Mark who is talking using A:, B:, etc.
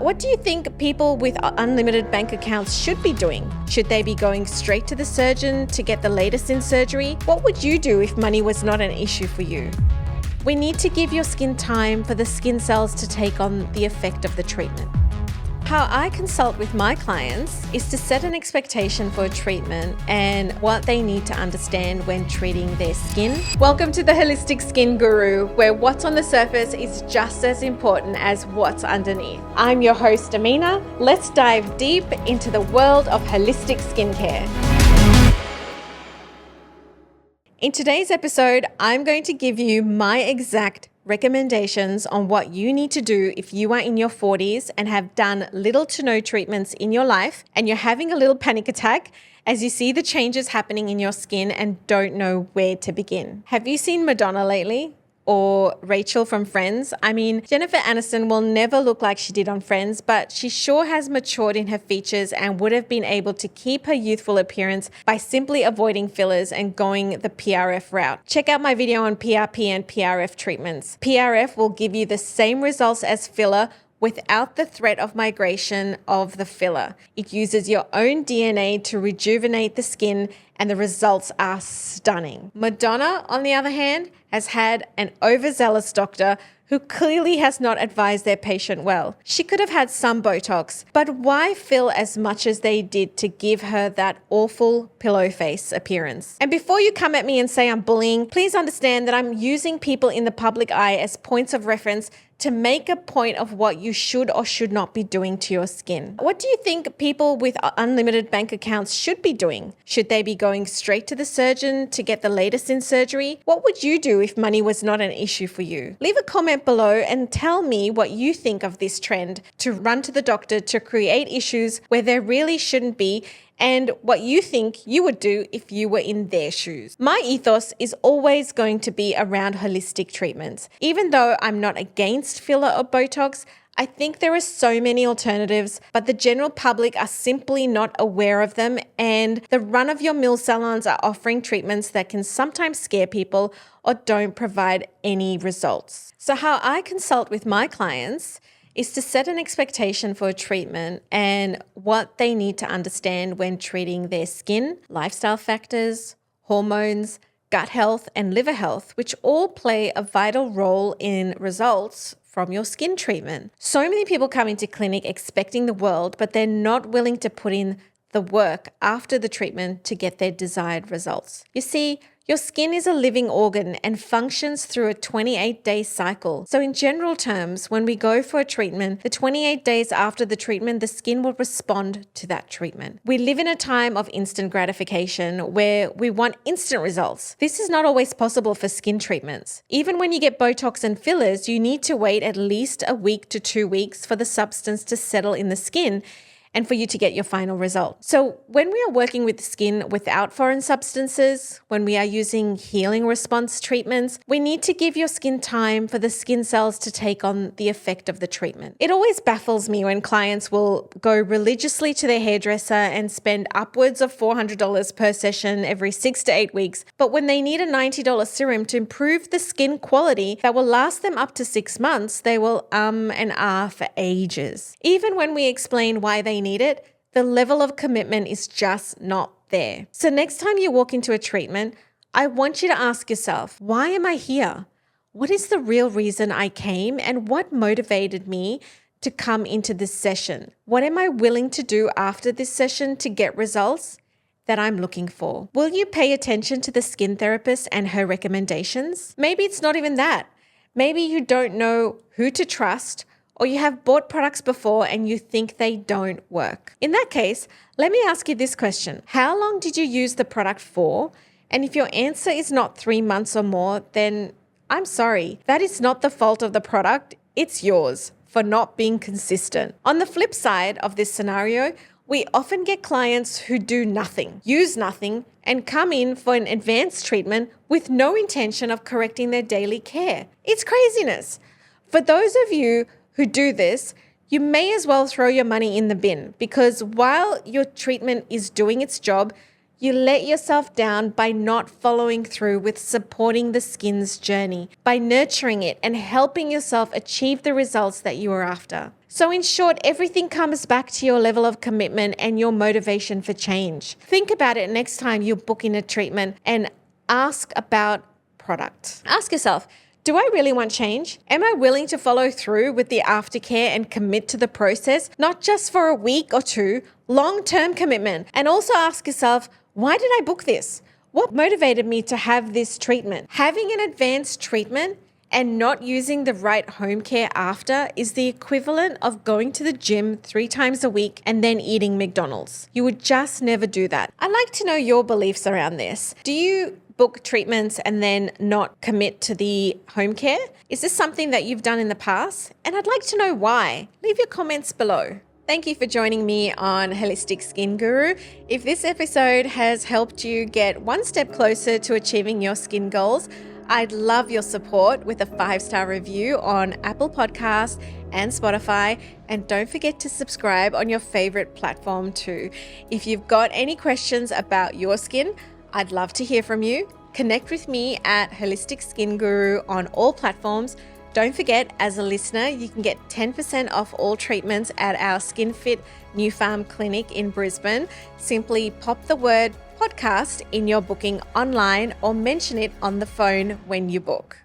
A: What do you think people with unlimited bank accounts should be doing? Should they be going straight to the surgeon to get the latest in surgery? What would you do if money was not an issue for you? We need to give your skin time for the skin cells to take on the effect of the treatment. How I consult with my clients is to set an expectation for a treatment and what they need to understand when treating their skin. Welcome to the Holistic Skin Guru, where what's on the surface is just as important as what's underneath. I'm your host, Aamena. Let's dive deep into the world of holistic skincare. In today's episode, I'm going to give you my exact recommendations on what you need to do if you are in your 40s and have done little to no treatments in your life and you're having a little panic attack as you see the changes happening in your skin and don't know where to begin. Have you seen Madonna lately? Or Rachel from Friends? I mean, Jennifer Aniston will never look like she did on Friends, but she sure has matured in her features and would have been able to keep her youthful appearance by simply avoiding fillers and going the PRF route. Check out my video on PRP and PRF treatments. PRF will give you the same results as filler without the threat of migration of the filler. It uses your own DNA to rejuvenate the skin and the results are stunning. Madonna, on the other hand, has had an overzealous doctor who clearly has not advised their patient well. She could have had some Botox, but why fill as much as they did to give her that awful pillow face appearance? And before you come at me and say I'm bullying, please understand that I'm using people in the public eye as points of reference to make a point of what you should or should not be doing to your skin. What do you think people with unlimited bank accounts should be doing? Should they be going straight to the surgeon to get the latest in surgery? What would you do if money was not an issue for you? Leave a comment below and tell me what you think of this trend to run to the doctor to create issues where there really shouldn't be, and what you think you would do if you were in their shoes. My ethos is always going to be around holistic treatments. Even though I'm not against filler or Botox, I think there are so many alternatives, but the general public are simply not aware of them, and the run-of-your-mill salons are offering treatments that can sometimes scare people or don't provide any results. So how I consult with my clients is to set an expectation for a treatment and what they need to understand when treating their skin, lifestyle factors, hormones, gut health, and liver health, which all play a vital role in results from your skin treatment. So many people come into clinic expecting the world, but they're not willing to put in the work after the treatment to get their desired results. You see, your skin is a living organ and functions through a 28-day cycle. So in general terms, when we go for a treatment, the 28 days after the treatment, the skin will respond to that treatment. We live in a time of instant gratification where we want instant results. This is not always possible for skin treatments. Even when you get Botox and fillers, you need to wait at least a week to 2 weeks for the substance to settle in the skin and for you to get your final result. So when we are working with the skin without foreign substances, when we are using healing response treatments, we need to give your skin time for the skin cells to take on the effect of the treatment. It always baffles me when clients will go religiously to their hairdresser and spend upwards of $400 per session every 6 to 8 weeks, but when they need a $90 serum to improve the skin quality that will last them up to 6 months, they will and ah for ages. Even when we explain why they need it, the level of commitment is just not there. So next time you walk into a treatment, I want you to ask yourself, why am I here? What is the real reason I came and what motivated me to come into this session? What am I willing to do after this session to get results that I'm looking for? Will you pay attention to the skin therapist and her recommendations? Maybe it's not even that. Maybe you don't know who to trust, or you have bought products before and you think they don't work. In that case, let me ask you this question. How long did you use the product for? And if your answer is not 3 months or more, then I'm sorry. That is not the fault of the product. It's yours for not being consistent. On the flip side of this scenario, we often get clients who do nothing, use nothing, and come in for an advanced treatment with no intention of correcting their daily care. It's craziness. For those of you who do this, you may as well throw your money in the bin, because while your treatment is doing its job, You let yourself down by not following through with supporting the skin's journey, by nurturing it and helping yourself achieve the results that you are after. So in short, everything comes back to your level of commitment and your motivation for change. Think about it next time you book in a treatment and ask about product. Ask yourself, do I really want change? Am I willing to follow through with the aftercare and commit to the process, not just for a week or two, long-term commitment? And also ask yourself, why did I book this? What motivated me to have this treatment? Having an advanced treatment and not using the right home care after is the equivalent of going to the gym 3 times a week and then eating McDonald's. You would just never do that. I'd like to know your beliefs around this. Do you book treatments and then not commit to the home care? Is this something that you've done in the past? And I'd like to know why. Leave your comments below. Thank you for joining me on Holistic Skin Guru. If this episode has helped you get one step closer to achieving your skin goals, I'd love your support with a 5-star review on Apple Podcasts and Spotify. And don't forget to subscribe on your favorite platform too. If you've got any questions about your skin, I'd love to hear from you. Connect with me at Holistic Skin Guru on all platforms. Don't forget, as a listener, you can get 10% off all treatments at our Skin Fit New Farm Clinic in Brisbane. Simply pop the word podcast in your booking online or mention it on the phone when you book.